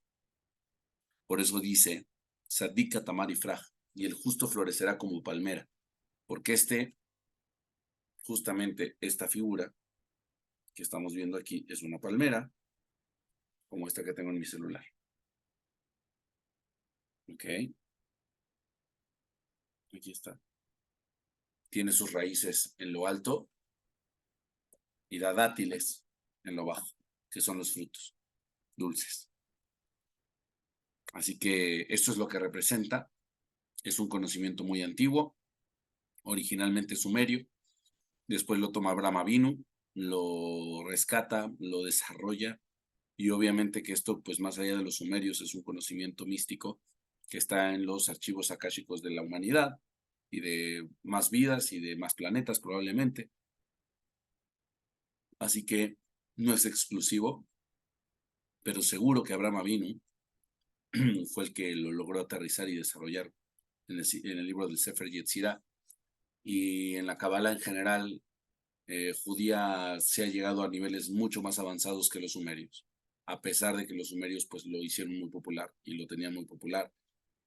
Por eso dice, Sadika Tamar Ifraj, y el justo florecerá como palmera. Porque justamente esta figura que estamos viendo aquí es una palmera, como esta que tengo en mi celular. Ok. Aquí está. Tiene sus raíces en lo alto y da dátiles en lo bajo, que son los frutos dulces. Así que esto es lo que representa. Es un conocimiento muy antiguo, originalmente sumerio. Después lo toma Abraham Avinu, lo rescata, lo desarrolla. Y obviamente que esto, pues más allá de los sumerios, es un conocimiento místico que está en los archivos akáshicos de la humanidad y de más vidas y de más planetas probablemente. Así que no es exclusivo, pero seguro que Abraham Avinu fue el que lo logró aterrizar y desarrollar en el libro del Sefer Yetzirah. Y en la Kabbalah en general, judía se ha llegado a niveles mucho más avanzados que los sumerios, a pesar de que los sumerios pues lo hicieron muy popular y lo tenían muy popular.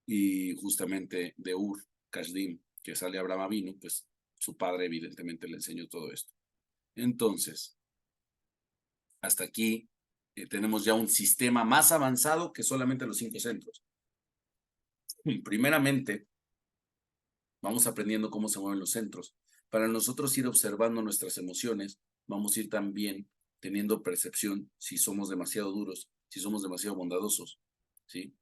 Y justamente de Ur Kashdim, que sale Abraham Avinu, pues su padre evidentemente le enseñó todo esto. Entonces, hasta aquí tenemos ya un sistema más avanzado que solamente los 5 centros. Primeramente, vamos aprendiendo cómo se mueven los centros. Para nosotros ir observando nuestras emociones, vamos a ir también teniendo percepción si somos demasiado duros, si somos demasiado bondadosos, ¿sí?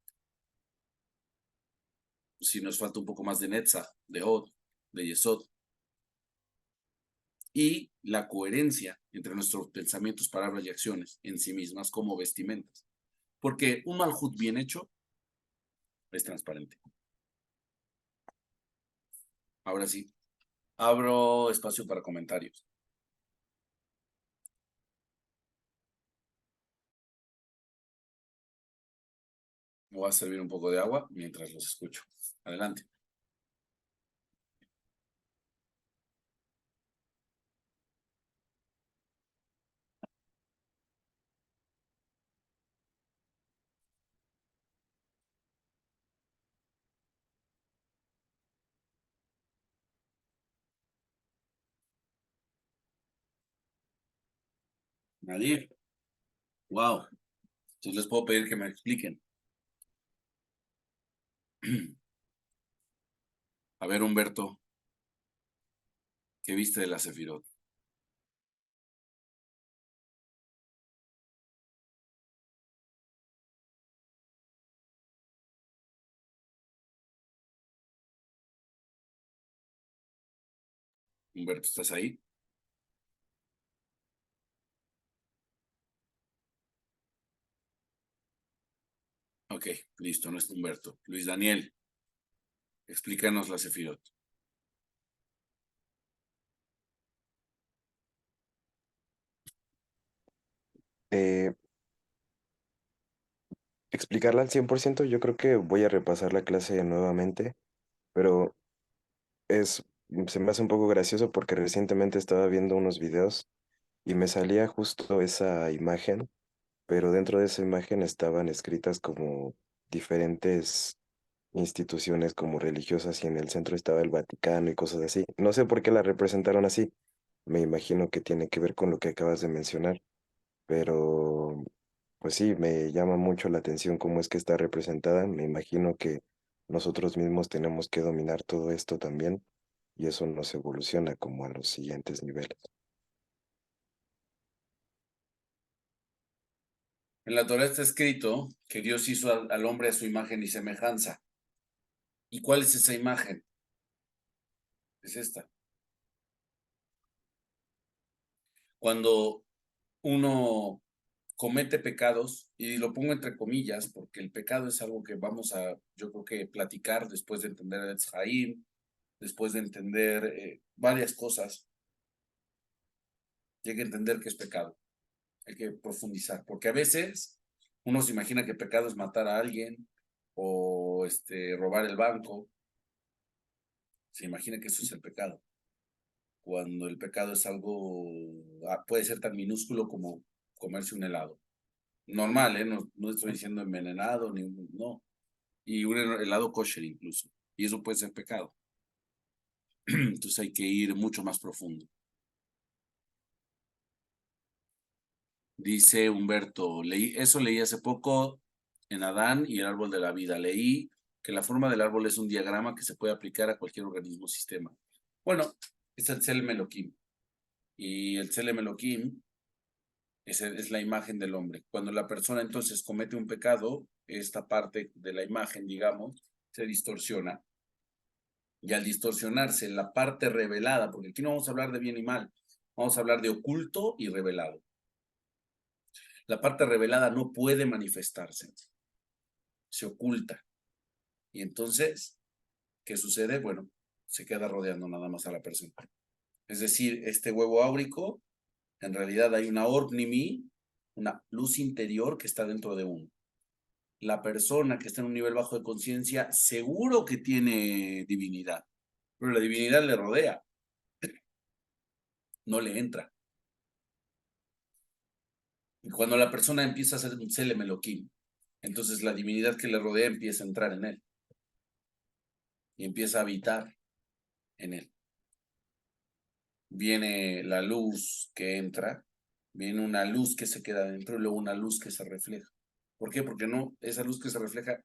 Si nos falta un poco más de Netzach, de Hod, de Yesod. Y la coherencia entre nuestros pensamientos, palabras y acciones en sí mismas como vestimentas. Porque un Malhut bien hecho es transparente. Ahora sí, abro espacio para comentarios. Me voy a servir un poco de agua mientras los escucho. Adelante. Nadie. Wow. Entonces les puedo pedir que me expliquen. A ver, Humberto, ¿qué viste de la Sefirot? Humberto, ¿estás ahí? Ok, listo, no es Humberto. Luis Daniel, explícanos la Sefirot. Eh, Explicarla al 100%, yo creo que voy a repasar la clase nuevamente, pero se me hace un poco gracioso porque recientemente estaba viendo unos videos y me salía justo esa imagen, pero dentro de esa imagen estaban escritas como diferentes instituciones como religiosas y en el centro estaba el Vaticano y cosas así. No sé por qué la representaron así. Me imagino que tiene que ver con lo que acabas de mencionar, pero pues sí, me llama mucho la atención cómo es que está representada. Me imagino que nosotros mismos tenemos que dominar todo esto también y eso nos evoluciona como a los siguientes niveles. En la Torah está escrito que Dios hizo al hombre a su imagen y semejanza. ¿Y cuál es esa imagen? Es esta. Cuando uno comete pecados, y lo pongo entre comillas, porque el pecado es algo que vamos a, yo creo que platicar después de entender el Etz Haim, después de entender varias cosas, hay que entender qué es pecado, hay que profundizar, porque a veces uno se imagina que pecado es matar a alguien o robar el banco, se imagina que eso es el pecado, cuando el pecado es algo, puede ser tan minúsculo como comerse un helado. Normal, ¿eh? No, no estoy diciendo envenenado, ni no. Y un helado kosher incluso. Y eso puede ser pecado. Entonces hay que ir mucho más profundo. Dice Humberto, leí hace poco en Adán y el árbol de la vida. Leí que la forma del árbol es un diagrama que se puede aplicar a cualquier organismo o sistema. Bueno, es el Tselem Elohim. Y el Tselem Elohim es la imagen del hombre. Cuando la persona entonces comete un pecado, esta parte de la imagen, digamos, se distorsiona. Y al distorsionarse la parte revelada, porque aquí no vamos a hablar de bien y mal, vamos a hablar de oculto y revelado. La parte revelada no puede manifestarse, se oculta. Y entonces, ¿qué sucede? Bueno, se queda rodeando nada más a la persona. Es decir, este huevo áurico, en realidad hay una orpnimi, una luz interior que está dentro de uno. La persona que está en un nivel bajo de conciencia seguro que tiene divinidad, pero la divinidad le rodea, no le entra. Y cuando la persona empieza a hacer un Tselem Elohim, entonces la divinidad que le rodea empieza a entrar en él. y empieza a habitar en él. Viene la luz que entra, viene una luz que se queda dentro y luego una luz que se refleja. ¿Por qué? Porque no, esa luz que se refleja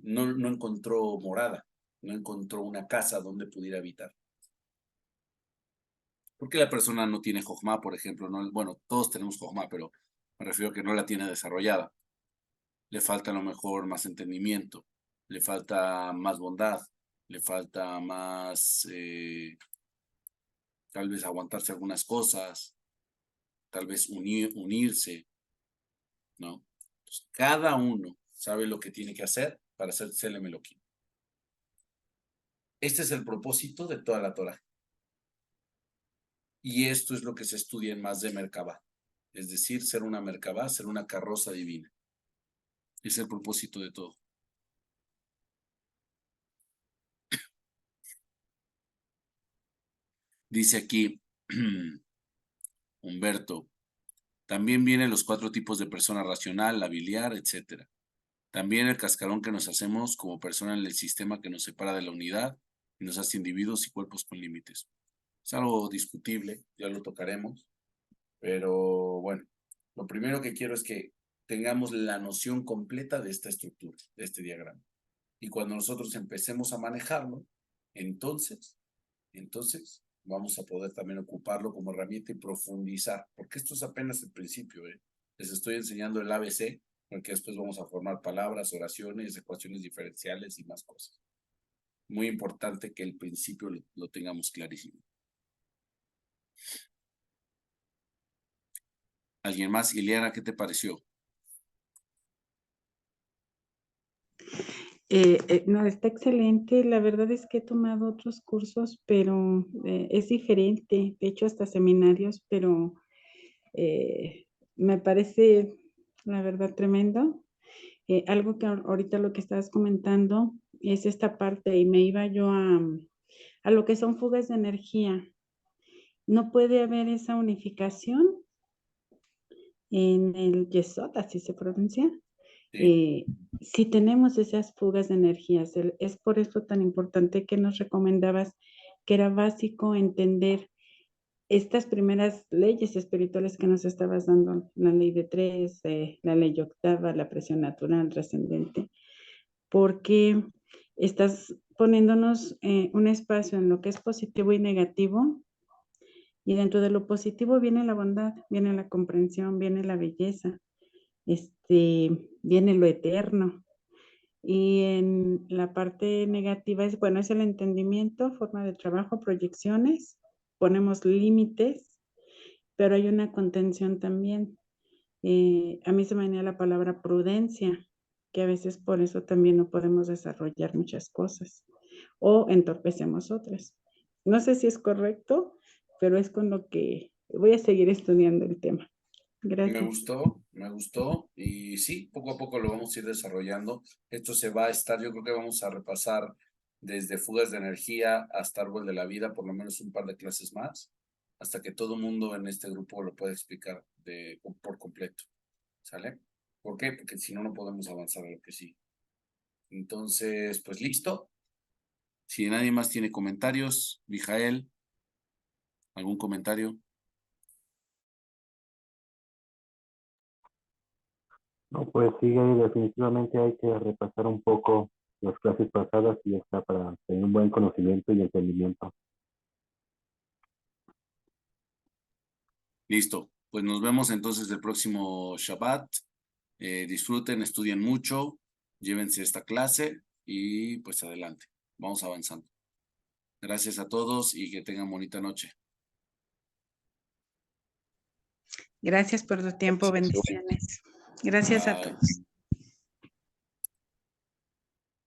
no encontró morada, no encontró una casa donde pudiera habitar. Porque la persona no tiene Jojma, por ejemplo, no, bueno, todos tenemos Jojma, pero me refiero a que no la tiene desarrollada. Le falta a lo mejor más entendimiento, le falta más bondad, le falta más, tal vez aguantarse algunas cosas, tal vez unirse, ¿no? Entonces, cada uno sabe lo que tiene que hacer para ser Tselem Elohim. Este es el propósito de toda la Torah. Y esto es lo que se estudia en más de Merkabah. Es decir, ser una Merkabah, ser una carroza divina. Es el propósito de todo. Dice aquí Humberto, también vienen los 4 tipos de persona racional, la biliar, etc. También el cascarón que nos hacemos como persona en el sistema que nos separa de la unidad y nos hace individuos y cuerpos con límites. Es algo discutible, ya lo tocaremos, pero bueno, lo primero que quiero es que tengamos la noción completa de esta estructura, de este diagrama. Y cuando nosotros empecemos a manejarlo, entonces vamos a poder también ocuparlo como herramienta y profundizar, porque esto es apenas el principio, ¿eh? Les estoy enseñando el ABC, porque después vamos a formar palabras, oraciones, ecuaciones diferenciales y más cosas. Muy importante que el principio lo tengamos clarísimo. ¿Alguien más? Ileana, ¿qué te pareció? No, está excelente. La verdad es que he tomado otros cursos, pero es diferente. He hecho hasta seminarios, pero me parece, la verdad, tremendo. Algo que ahorita lo que estabas comentando es esta parte y me iba yo a lo que son fugas de energía. No puede haber esa unificación en el Yesod, así se pronuncia. Sí. Si tenemos esas fugas de energías, es por eso tan importante que nos recomendabas que era básico entender estas primeras leyes espirituales que nos estabas dando, la ley de 3, la ley octava, la presión natural, trascendente, porque estás poniéndonos un espacio en lo que es positivo y negativo, y dentro de lo positivo viene la bondad, viene la comprensión, viene la belleza, viene lo eterno. Y en la parte negativa es, bueno, es el entendimiento, forma de trabajo, proyecciones, ponemos límites, pero hay una contención también. A mí se me venía la palabra prudencia, que a veces por eso también no podemos desarrollar muchas cosas o entorpecemos otras. No sé si es correcto, pero es con lo que voy a seguir estudiando el tema. Gracias. Me gustó y sí, poco a poco lo vamos a ir desarrollando. Esto se va a estar, yo creo que vamos a repasar desde fugas de energía hasta árbol de la vida, por lo menos un par de clases más, hasta que todo el mundo en este grupo lo pueda explicar por completo. ¿Sale? ¿Por qué? Porque si no, no podemos avanzar a lo que sí. Entonces, pues listo. Si nadie más tiene comentarios, Mijael, ¿algún comentario? No, pues sí, definitivamente hay que repasar un poco las clases pasadas y ya está para tener un buen conocimiento y entendimiento. Listo. Pues nos vemos entonces el próximo Shabbat. Disfruten, estudien mucho, llévense esta clase y pues adelante. Vamos avanzando. Gracias a todos y que tengan bonita noche. Gracias por tu tiempo, bendiciones. Gracias a Bye. todos.